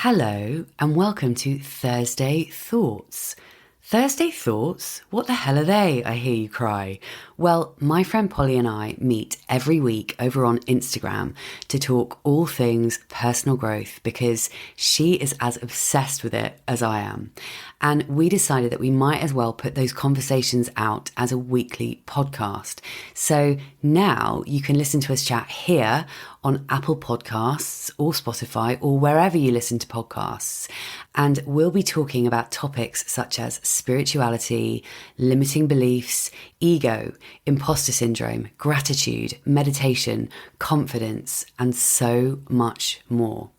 Hello and welcome to Thursday Thoughts. Thursday Thoughts? What the hell are they? I hear you cry. Well, my friend Polly and I meet every week over on Instagram to talk all things personal growth because she is as obsessed with it as I am. And we decided that we might as well put those conversations out as a weekly podcast. So now you can listen to us chat here on Apple Podcasts or Spotify or wherever you listen to podcasts. And we'll be talking about topics such as spirituality, limiting beliefs, ego, imposter syndrome, gratitude, meditation, confidence, and so much more.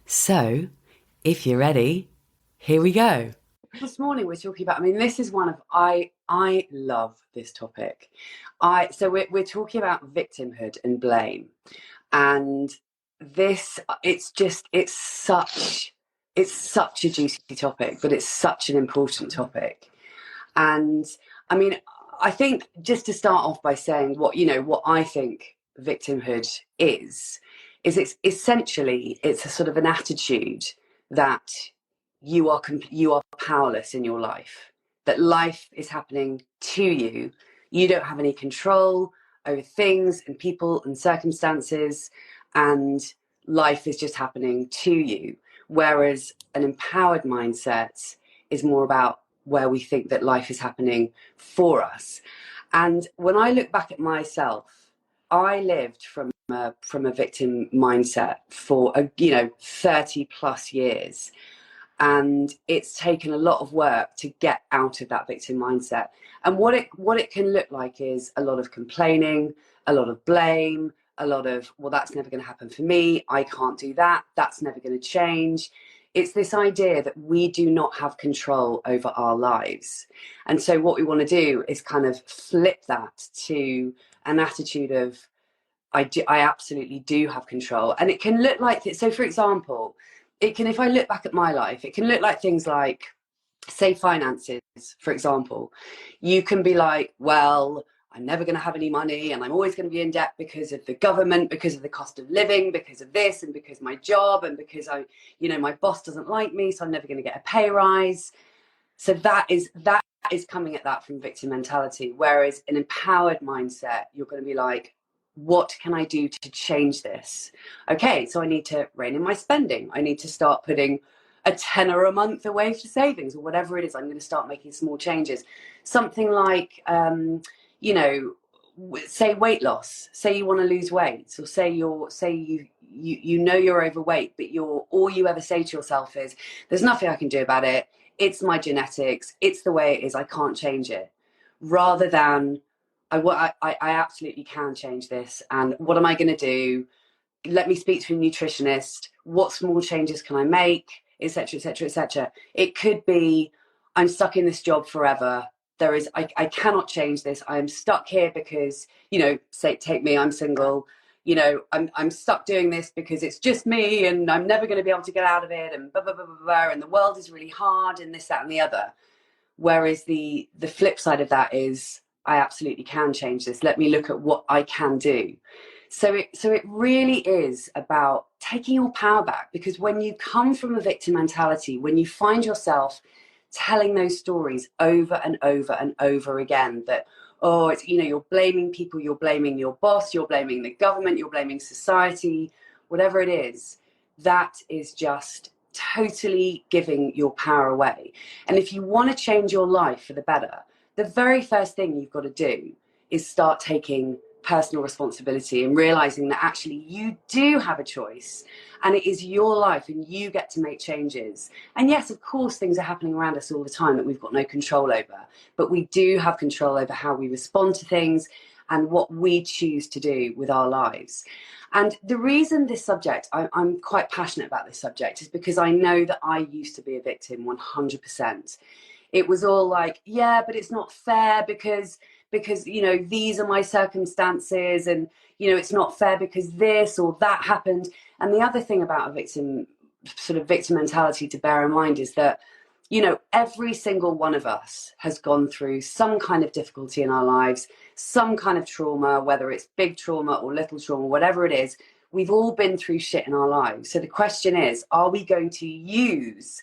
So, if you're ready, here we go. This morning we're talking about, this is one of, I love this topic. So we're talking about victimhood and blame. And this, it's such a juicy topic, but it's such an important topic. And I think just to start off by saying what I think victimhood is it's essentially, it's a sort of an attitude that you are powerless in your life, that life is happening to you. You don't have any control over things and people and circumstances, and life is just happening to you. Whereas an empowered mindset is more about where we think that life is happening for us. And when I look back at myself, I lived from a victim mindset for 30 plus years. And it's taken a lot of work to get out of that victim mindset. And what it can look like is a lot of complaining, a lot of blame, a lot of, well, that's never going to happen for me. I can't do that. That's never going to change. It's this idea that we do not have control over our lives. And so what we want to do is kind of flip that to an attitude of, I absolutely do have control. And it can look like it. So for example, if I look back at my life, it can look like things like, say, finances, for example. You can be like, well, I'm never going to have any money and I'm always going to be in debt because of the government, because of the cost of living, because of this and because of my job and because my boss doesn't like me, so I'm never going to get a pay rise. So that is coming at that from victim mentality. Whereas an empowered mindset, you're going to be like, what can I do to change this? Okay, so I need to rein in my spending. I need to start putting a tenner a month away for savings or whatever it is. I'm going to start making small changes. Something like, say weight loss. Say you want to lose weight, or say you're overweight, but all you ever say to yourself is, "There's nothing I can do about it. It's my genetics. It's the way it is. I can't change it." Rather than, I absolutely can change this. And what am I going to do? Let me speak to a nutritionist. What small changes can I make? Etc. Etc. Etc. It could be, I'm stuck in this job forever. I cannot change this. I am stuck here because, take me, I'm single. I'm stuck doing this because it's just me and I'm never going to be able to get out of it and blah, blah, blah, blah, blah, and the world is really hard and this, that, and the other. Whereas the flip side of that is, I absolutely can change this. Let me look at what I can do. So it really is about taking your power back, because when you come from a victim mentality, when you find yourself telling those stories over and over and over again, that, oh, it's, you're blaming people, you're blaming your boss, you're blaming the government, you're blaming society, whatever it is, that is just totally giving your power away. And if you want to change your life for the better, the very first thing you've got to do is start taking personal responsibility and realizing that actually you do have a choice and it is your life and you get to make changes. And yes, of course, things are happening around us all the time that we've got no control over, but we do have control over how we respond to things and what we choose to do with our lives. And the reason this subject, I'm quite passionate about this subject, is because I know that I used to be a victim 100%. It was all like, yeah, but it's not fair because these are my circumstances, and it's not fair because this or that happened. And the other thing about a victim mentality to bear in mind is that every single one of us has gone through some kind of difficulty in our lives, some kind of trauma, whether it's big trauma or little trauma, whatever it is. we've all been through shit in our lives. So the question is, are we going to use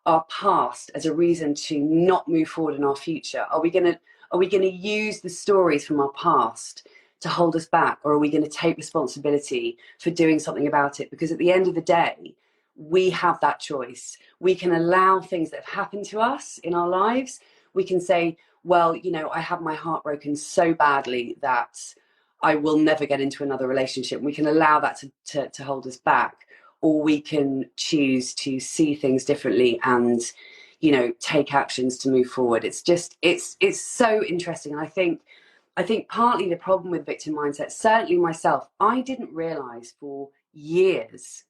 our past as a reason to not move forward in our future? Are we going to use the stories from our past to hold us back, or are we going to take responsibility for doing something about it? Because at the end of the day, we have that choice. We can allow things that have happened to us in our lives. We can say, well, I have my heart broken so badly that I will never get into another relationship. We can allow that to hold us back, or we can choose to see things differently and take actions to move forward. It's so interesting. And I think partly the problem with victim mindset, certainly myself, I didn't realize for years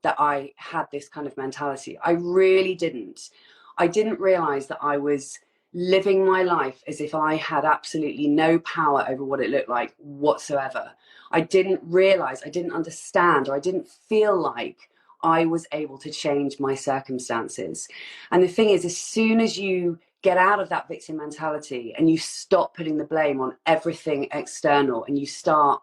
that I had this kind of mentality. I really didn't. I didn't realize that I was living my life as if I had absolutely no power over what it looked like whatsoever. I didn't realize, I didn't understand, or I didn't feel like I was able to change my circumstances. And the thing is, as soon as you get out of that victim mentality and you stop putting the blame on everything external, and you start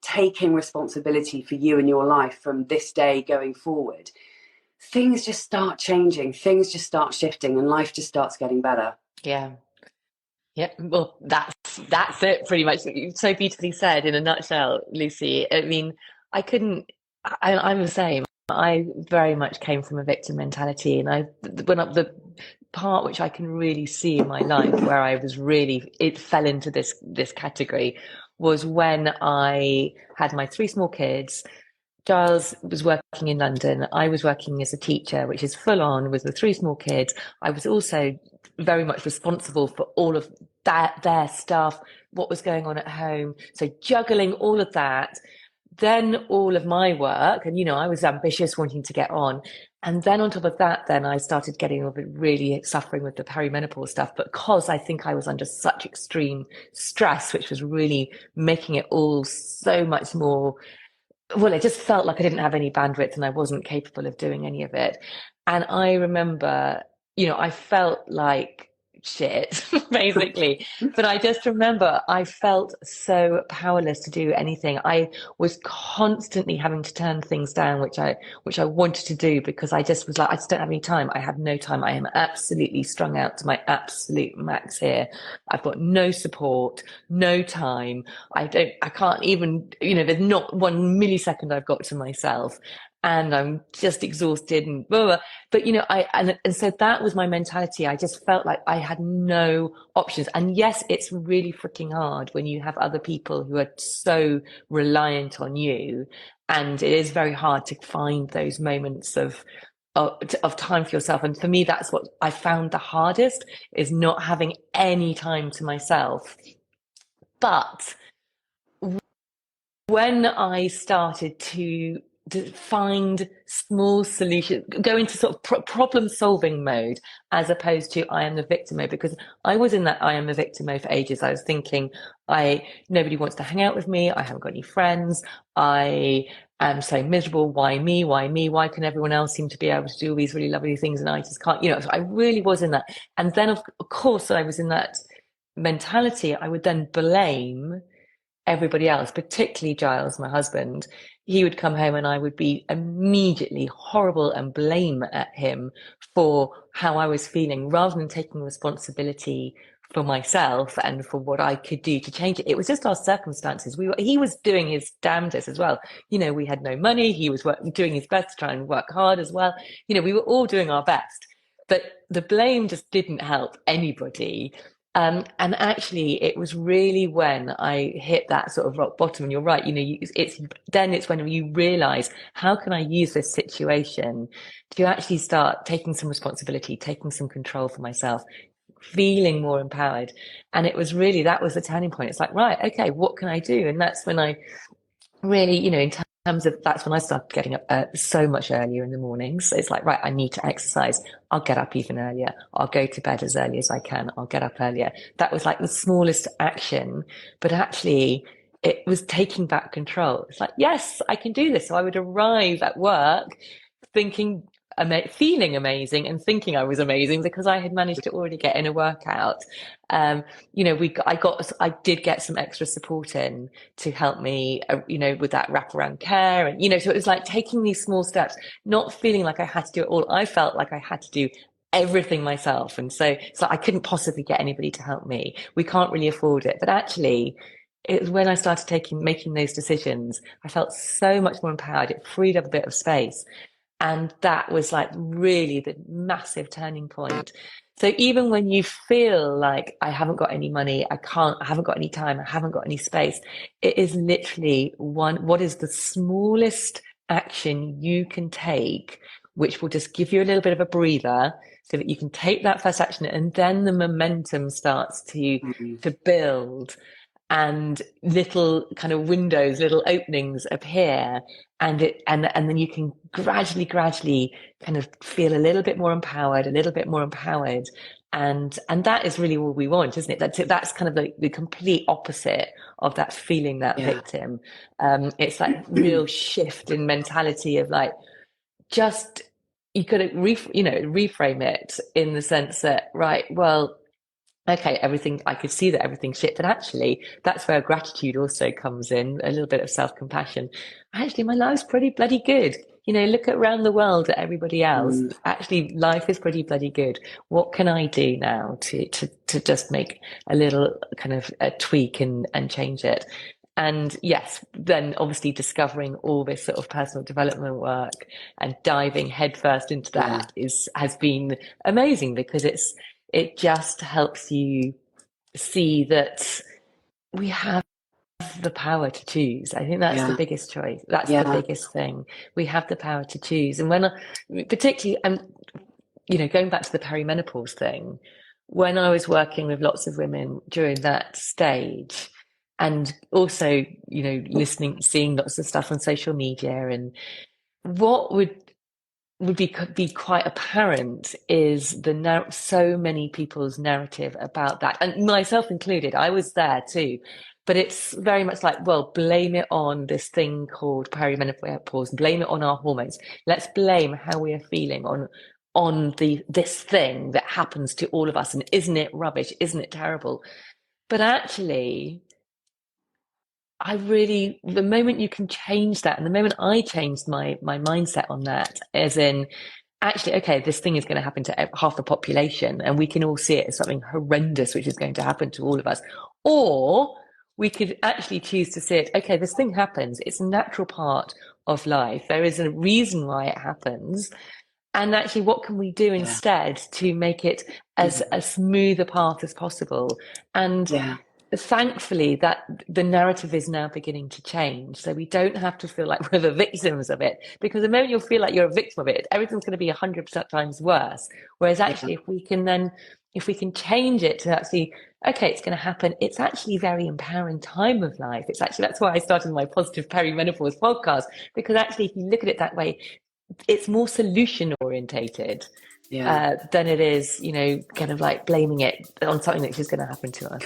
taking responsibility for you and your life from this day going forward, things just start changing, things just start shifting, and life just starts getting better. Yeah. Yeah, well, that's it pretty much. You've so beautifully said in a nutshell, Lucy. I mean, I couldn't. I'm the same. I very much came from a victim mentality, and when the part which I can really see in my life where I was really it fell into this category was when I had my three small kids. Giles was working in London. I was working as a teacher, which is full on with the three small kids. I was also very much responsible for all of that, their stuff, what was going on at home. So juggling all of that, then all of my work. And, I was ambitious, wanting to get on. And then on top of that, then I started getting really suffering with the perimenopause stuff, because I think I was under such extreme stress, which was really making it all so much more, well, it just felt like I didn't have any bandwidth and I wasn't capable of doing any of it. And I remember, I felt like shit, basically. But I just remember I felt so powerless to do anything. I was constantly having to turn things down, which I wanted to do, because I just was like, I just don't have any time. I have no time. I am absolutely strung out to my absolute max here. I've got no support, no time. I can't even, there's not 1 millisecond I've got to myself, and I'm just exhausted and blah, blah. But, and so that was my mentality. I just felt like I had no options. And yes, it's really freaking hard when you have other people who are so reliant on you. And it is very hard to find those moments of time for yourself. And for me, that's what I found the hardest, is not having any time to myself. But when I started to find small solutions, go into sort of problem solving mode, as opposed to I am the victim mode, because I was in that I am the victim mode for ages. I was thinking, nobody wants to hang out with me. I haven't got any friends. I am so miserable. Why me? Why me? Why can everyone else seem to be able to do all these really lovely things and I just can't, so I really was in that. And then of course I was in that mentality. I would then blame everybody else, particularly Giles, my husband. He would come home and I would be immediately horrible and blame at him for how I was feeling, rather than taking responsibility for myself and for what I could do to change it. It was just our circumstances. He was doing his damnedest as well. We had no money. He was doing his best to try and work hard as well. We were all doing our best, but the blame just didn't help anybody. And actually, it was really when I hit that sort of rock bottom. And you're right, it's when you realize, how can I use this situation to actually start taking some responsibility, taking some control for myself, feeling more empowered. And it was really, that was the turning point. It's like, right, okay, what can I do? And that's when I really, in terms of, that's when I started getting up so much earlier in the mornings. So it's like, right, I need to exercise. I'll get up even earlier. I'll go to bed as early as I can. I'll get up earlier. That was like the smallest action, but actually it was taking back control. It's like, yes, I can do this. So I would arrive at work thinking, feeling amazing and thinking I was amazing because I had managed to already get in a workout. I did get some extra support in to help me, with that wraparound care. And, so it was like taking these small steps, not feeling like I had to do it all. I felt like I had to do everything myself. And so I couldn't possibly get anybody to help me. We can't really afford it. But actually, it was when I started making those decisions, I felt so much more empowered. It freed up a bit of space. And that was like really the massive turning point. So even when you feel like I haven't got any money, I haven't got any time, I haven't got any space, it is literally what is the smallest action you can take, which will just give you a little bit of a breather so that you can take that first action and then the momentum starts to build and little kind of windows, little openings appear, and then you can gradually kind of feel a little bit more empowered, and that is really what we want, isn't it? That's kind of like the complete opposite of that feeling that Yeah. victim. It's like real shift in mentality of like just you got to reframe it in the sense that right, well, okay, I could see that everything's shit, but actually, that's where gratitude also comes in, a little bit of self-compassion. Actually, my life's pretty bloody good. Look around the world at everybody else. Mm, Actually, life is pretty bloody good. What can I do now to just make a little kind of a tweak and change it? And yes, then obviously discovering all this sort of personal development work and diving headfirst into yeah. that has been amazing because it just helps you see that we have the power to choose. I think that's the Yeah. biggest choice. That's the Yeah. biggest thing. We have the power to choose. And particularly, going back to the perimenopause thing, when I was working with lots of women during that stage, and also, seeing lots of stuff on social media, and what would be quite apparent is so many people's narrative about that, and myself included. I was there too, but it's very much like, well, blame it on this thing called perimenopause, blame it on our hormones. Let's blame how we are feeling on this thing that happens to all of us, and isn't it rubbish? Isn't it terrible? But actually, the moment you can change that, and the moment I changed my mindset on that, as in, actually, okay, this thing is going to happen to half the population, and we can all see it as something horrendous which is going to happen to all of us. Or we could actually choose to see it, okay, this thing happens. It's a natural part of life. There is a reason why it happens. And actually, what can we do Yeah. instead to make it as Mm, a smooth a path as possible? And yeah. thankfully, that the narrative is now beginning to change. So we don't have to feel like we're the victims of it, because the moment you'll feel like you're a victim of it, everything's going to be 100% times worse. Whereas Yeah. actually, if we can change it to actually, okay, it's going to happen. It's actually a very empowering time of life. That's why I started my positive perimenopause podcast, because actually, if you look at it that way, it's more solution orientated Yeah. than it is, kind of like blaming it on something that's just going to happen to us.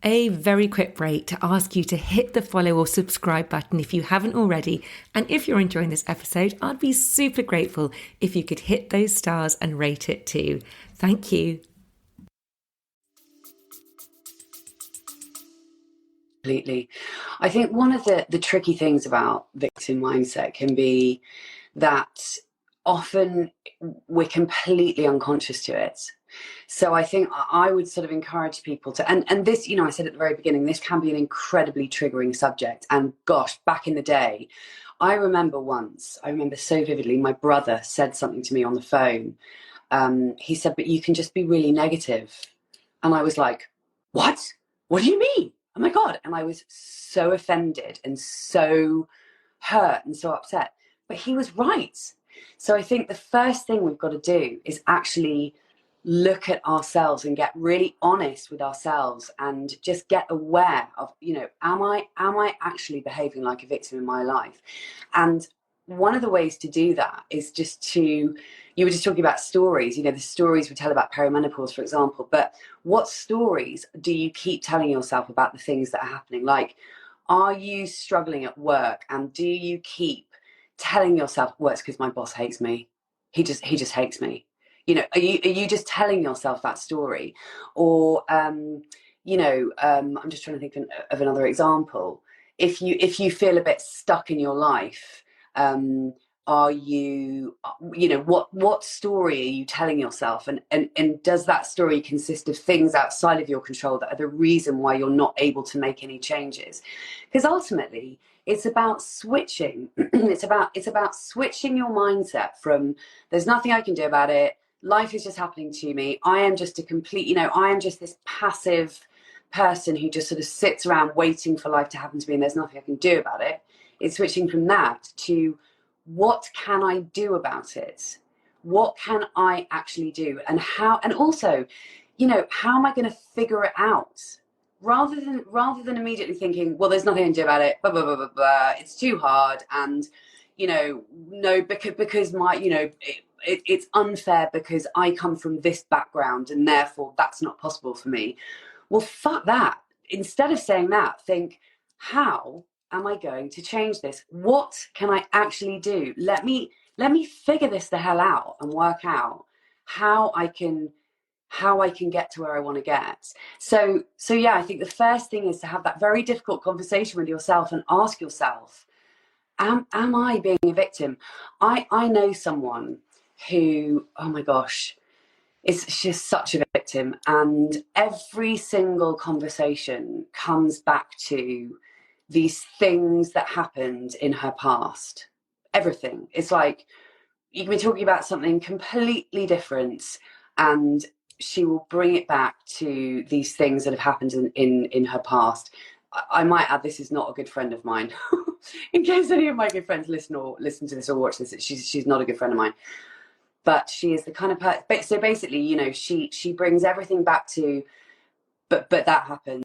A very quick break to ask you to hit the follow or subscribe button if you haven't already. And if you're enjoying this episode, I'd be super grateful if you could hit those stars and rate it too. Thank you. Completely. I think one of the tricky things about victim mindset can be that often we're completely unconscious to it. So I think I would sort of encourage people to, and this, I said at the very beginning, this can be an incredibly triggering subject. And gosh, back in the day, I remember so vividly, my brother said something to me on the phone. He said, but you can just be really negative. And I was like, what? What do you mean? Oh my God. And I was so offended and so hurt and so upset. But he was right. So I think the first thing we've got to do is actually look at ourselves and get really honest with ourselves and just get aware of, am I actually behaving like a victim in my life? And one of the ways to do that is you were just talking about stories, the stories we tell about perimenopause, for example, but what stories do you keep telling yourself about the things that are happening? Like, are you struggling at work, and do you keep telling yourself, well, it's because my boss hates me, he just hates me, are you just telling yourself that story? Or I'm just trying to think of another example. If you feel a bit stuck in your life, are you, what story are you telling yourself, and does that story consist of things outside of your control that are the reason why you're not able to make any changes? Because ultimately it's about switching. It's about switching your mindset from, there's nothing I can do about it, life is just happening to me, I am just a complete, I am just this passive person who just sort of sits around waiting for life to happen to me and there's nothing I can do about it. It's switching from that to, what can I do about it? What can I actually do? And how, and also, how am I going to figure it out? Rather than immediately thinking, well, there's nothing I can do about it, blah, blah, blah, blah, blah, it's too hard, and, no, because my, it's unfair because I come from this background and therefore that's not possible for me. Well, fuck that. Instead of saying that, think, how am I going to change this? What can I actually do? Let me figure this the hell out and work out how I can get to where I want to get. So yeah, I think the first thing is to have that very difficult conversation with yourself and ask yourself, am I being a victim? I know someone who, oh my gosh, she's such a victim, and every single conversation comes back to these things that happened in her past. Everything. It's like you can be talking about something completely different and she will bring it back to these things that have happened in her past. I might add, this is not a good friend of mine. In case any of my good friends listen to this or watch this, she's not a good friend of mine. But she is the kind of person. So basically, she brings everything back to, but that happened,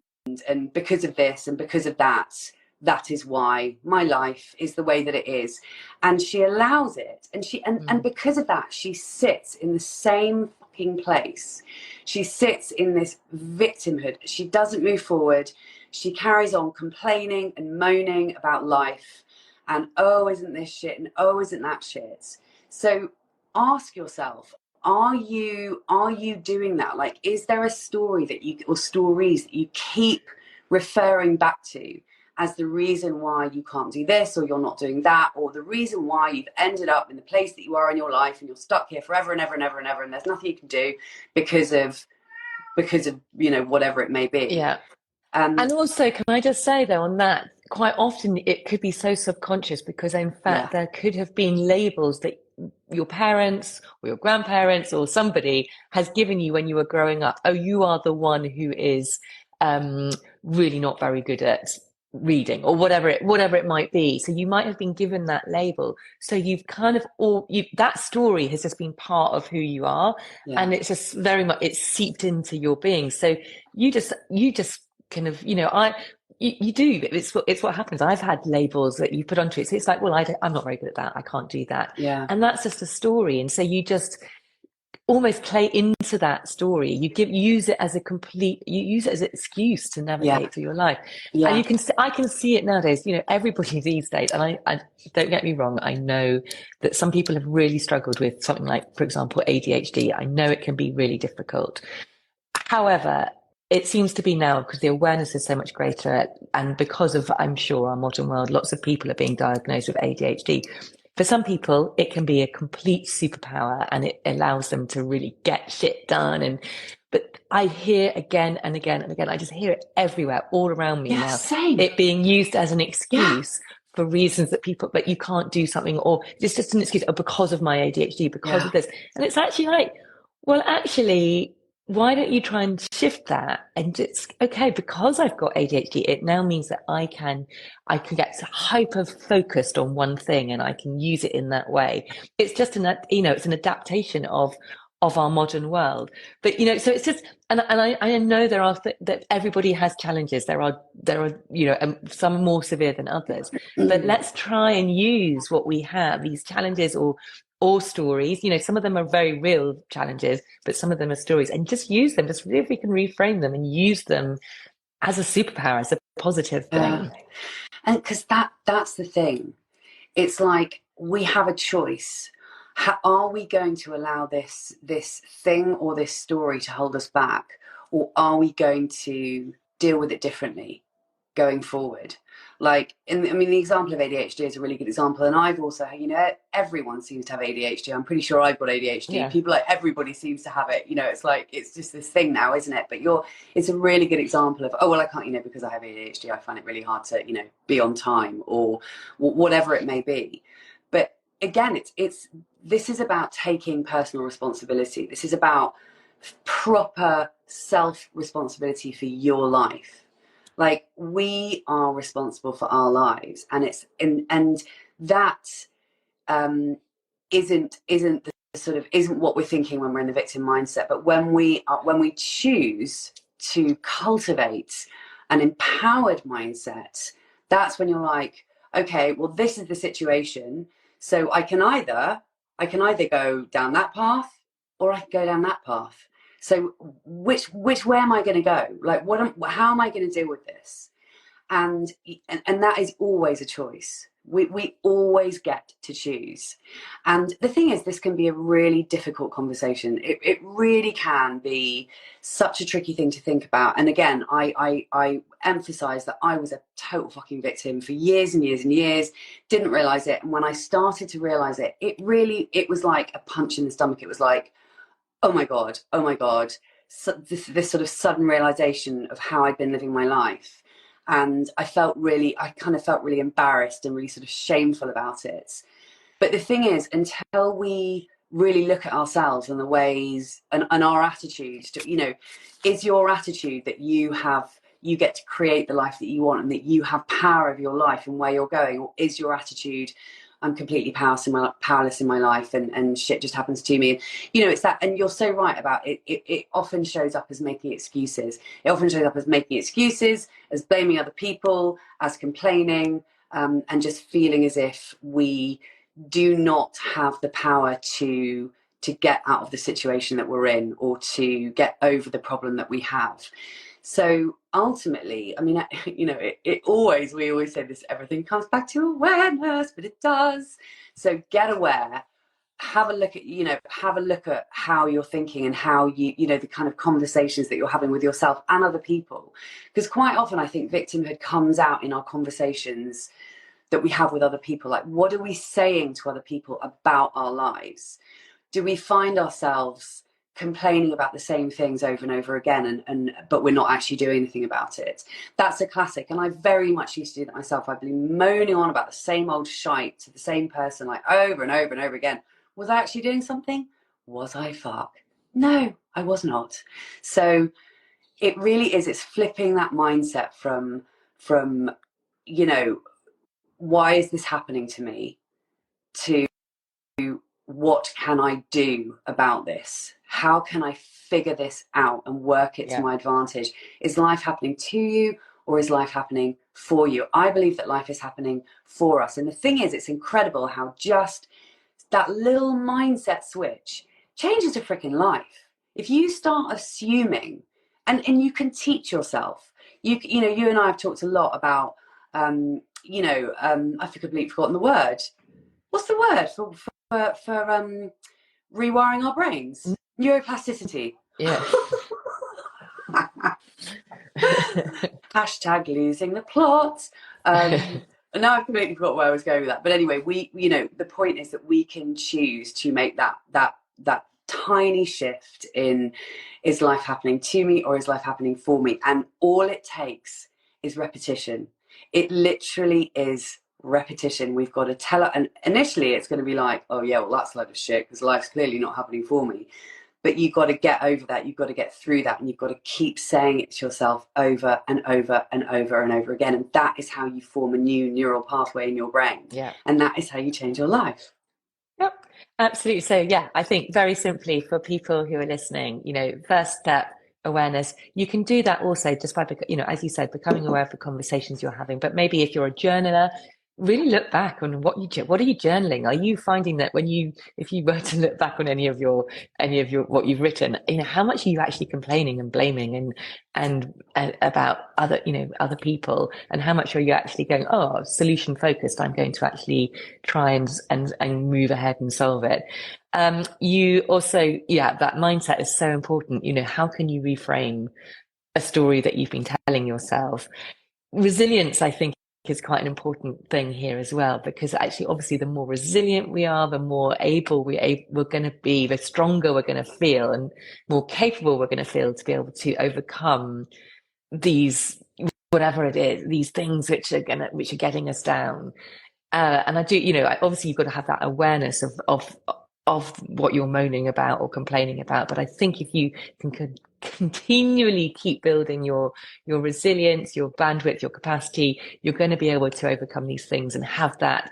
and because of this and because of that, that is why my life is the way that it is. And she allows it, and because of that, she sits in the same fucking place. She sits in this victimhood. She doesn't move forward. She carries on complaining and moaning about life, and oh, isn't this shit, and oh, isn't that shit. So ask yourself, are you doing that? Like, is there a story or stories that you keep referring back to as the reason why you can't do this, or you're not doing that, or the reason why you've ended up in the place that you are in your life and you're stuck here forever and ever and ever and ever, and there's nothing you can do because of whatever it may be? Yeah. And also, can I just say, though, on that, quite often it could be so subconscious, because in fact there could have been labels that your parents or your grandparents or somebody has given you when you were growing up. Oh, you are the one who is really not very good at reading, or whatever it might be. So you might have been given that label. So you've kind of that story has just been part of who you are, and it's just very much, it's seeped into your being. So you just kind of, you do. It's what happens. I've had labels that you put onto it. So it's like, well, I'm not very good at that. I can't do that. Yeah. And that's just a story. And so you just almost play into that story. You use it as an excuse to navigate through your life. Yeah. And I can see it nowadays, everybody these days. And I don't get me wrong, I know that some people have really struggled with something like, for example, ADHD. I know it can be really difficult. However, it seems to be now, because the awareness is so much greater, and because of, I'm sure, our modern world, lots of people are being diagnosed with ADHD. For some people, it can be a complete superpower, and it allows them to really get shit done. But I hear again and again and again, I just hear it everywhere, all around me now. Same. It being used as an excuse for reasons that but you can't do something, or it's just an excuse, or because of my ADHD, because of this. And it's actually like, well, actually, why don't you try and shift that? And it's okay, because I've got ADHD, it now means that I can get hyper focused on one thing, and I can use it in that way. It's just it's an adaptation of our modern world. But so it's just, and I know there are that everybody has challenges. There are some more severe than others. But let's try and use what we have, these challenges or stories. Some of them are very real challenges, but some of them are stories, and just use them. Just see if we can reframe them and use them as a superpower, as a positive thing. And because that's the thing. It's like we have a choice. Are we going to allow this thing or this story to hold us back, or are we going to deal with it differently going forward? Like, I mean, the example of ADHD is a really good example. And I've also, everyone seems to have ADHD. I'm pretty sure I've got ADHD. Yeah. People, like, everybody seems to have it. It's like, it's just this thing now, isn't it? But it's a really good example of, oh, well, I can't, because I have ADHD, I find it really hard to, be on time, or whatever it may be. But again, this is about taking personal responsibility. This is about proper self-responsibility for your life. Like, we are responsible for our lives, and that isn't the isn't what we're thinking when we're in the victim mindset. But when we choose to cultivate an empowered mindset, that's when you're like, okay, well, this is the situation, so I can either go down that path, or I can go down that path. So which way am I going to go? Like, how am I going to deal with this? And that is always a choice. We always get to choose. And the thing is, this can be a really difficult conversation. It really can be such a tricky thing to think about. And again, I emphasize that I was a total fucking victim for years and years and years, didn't realize it. And when I started to realize it, it was like a punch in the stomach. It was like, oh my God. So this sort of sudden realization of how I'd been living my life. And I kind of felt really embarrassed and really sort of shameful about it. But the thing is, until we really look at ourselves and the ways and our attitude, is your attitude that you get to create the life that you want, and that you have power of your life and where you're going? Or is your attitude, I'm completely powerless in my life, and shit just happens to me? It's that. And you're so right about it. It often shows up as making excuses. It often shows up as making excuses, as blaming other people, as complaining, and just feeling as if we do not have the power to get out of the situation that we're in, or to get over the problem that we have. So ultimately, I mean, we always say this, everything comes back to awareness, but it does. So get aware, have a look at how you're thinking, and how the kind of conversations that you're having with yourself and other people. Because quite often I think victimhood comes out in our conversations that we have with other people. Like, what are we saying to other people about our lives? Do we find ourselves complaining about the same things over and over again, but we're not actually doing anything about it? That's a classic, and I very much used to do that myself. I've been moaning on about the same old shite to the same person, like, over and over and over again. Was I actually doing something? Was I? Fuck no, I was not. So it really is, it's flipping that mindset from why is this happening to me, to what can I do about this? How can I figure this out and work it to my advantage? Is life happening to you, or is life happening for you? I believe that life is happening for us. And the thing is, it's incredible how just that little mindset switch changes a freaking life. If you start assuming, and you can teach yourself, you and I have talked a lot about, I've completely forgotten the word. What's the word for rewiring our brains? Neuroplasticity. Yeah. Hashtag losing the plot. Now I've completely forgot where I was going with that. But anyway, the point is that we can choose to make that tiny shift in, is life happening to me, or is life happening for me? And all it takes is repetition. It literally is repetition. We've got to tell it, and initially it's going to be like, oh yeah, well, that's a load of shit, because life's clearly not happening for me. But you've got to get over that. You've got to get through that, and you've got to keep saying it to yourself over and over and over and over again. And that is how you form a new neural pathway in your brain. Yeah. And that is how you change your life. Yep, absolutely. So yeah, I think very simply for people who are listening, first step, awareness. You can do that also just by, as you said, becoming aware of the conversations you're having. But maybe if you're a journaler, really look back on what are you journaling? Are you finding that if you were to look back on any of your what you've written, how much are you actually complaining and blaming and about other people, and how much are you actually going, oh, solution focused, I'm going to actually try and move ahead and solve it. You also, that mindset is so important. How can you reframe a story that you've been telling yourself? Resilience, I think, is quite an important thing here as well, because actually, obviously, the more resilient we are, the more able we're going to be, the stronger we're going to feel, and more capable we're going to feel to be able to overcome these, whatever it is, these things which are getting us down. And I do, obviously you've got to have that awareness of what you're moaning about or complaining about. But I think if you can continually keep building your resilience, your bandwidth, your capacity, you're going to be able to overcome these things and have that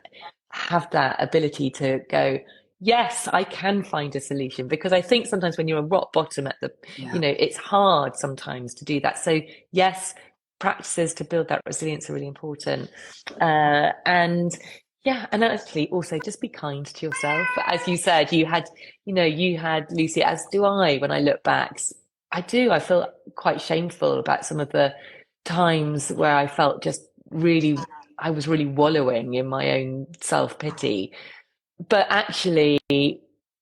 ability to go, yes, I can find a solution. Because I think sometimes when you're at rock bottom it's hard sometimes to do that. So yes, practices to build that resilience are really important. And actually also just be kind to yourself. As you said, you had Lucy, as do I, when I look back. I feel quite shameful about some of the times where I felt I was really wallowing in my own self-pity. But actually,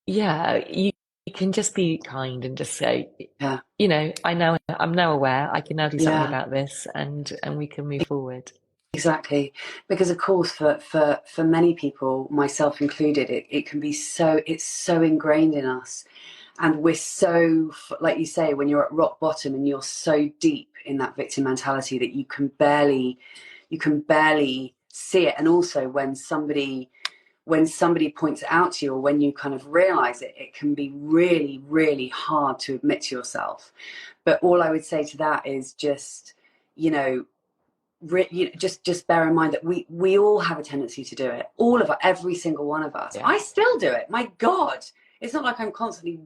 you can just be kind and just say, I'm now aware, I can now do something about this, and we can move forward. Exactly, because of course for many people, myself included, it can be it's so ingrained in us, and we're so, like you say, when you're at rock bottom and you're so deep in that victim mentality that you can barely see it. And also when somebody points it out to you, or when you kind of realize it, it can be really, really hard to admit to yourself. But all I would say to that is just, just bear in mind that we all have a tendency to do it. All of us, every single one of us. Yeah. I still do it. My God, it's not like I'm constantly,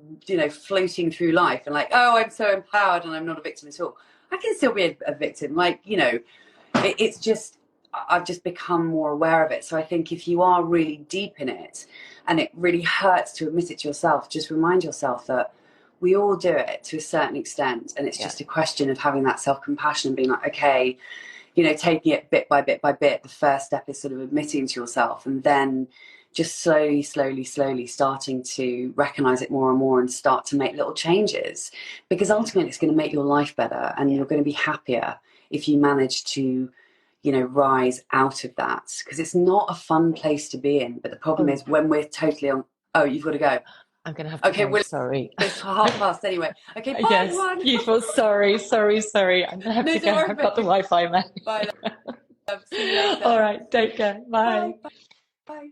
floating through life and like, oh, I'm so empowered and I'm not a victim at all. I can still be a victim. Like, it's just, I've just become more aware of it. So I think if you are really deep in it and it really hurts to admit it to yourself, just remind yourself that we all do it to a certain extent. And it's just a question of having that self-compassion and being like, okay, taking it bit by bit by bit. The first step is sort of admitting to yourself, and then just slowly starting to recognize it more and more and start to make little changes, because ultimately it's going to make your life better and you're going to be happier if you manage to, rise out of that, because it's not a fun place to be in. But the problem is when we're totally on, you've got to go. I'm going to have to go. Well, sorry. It's 1:30 anyway. Okay, bye, yes, everyone. Beautiful. Sorry. I'm going to have to go. I've got the Wi-Fi, man. Bye, love. See you later. All right, take care. Bye. Bye. Bye.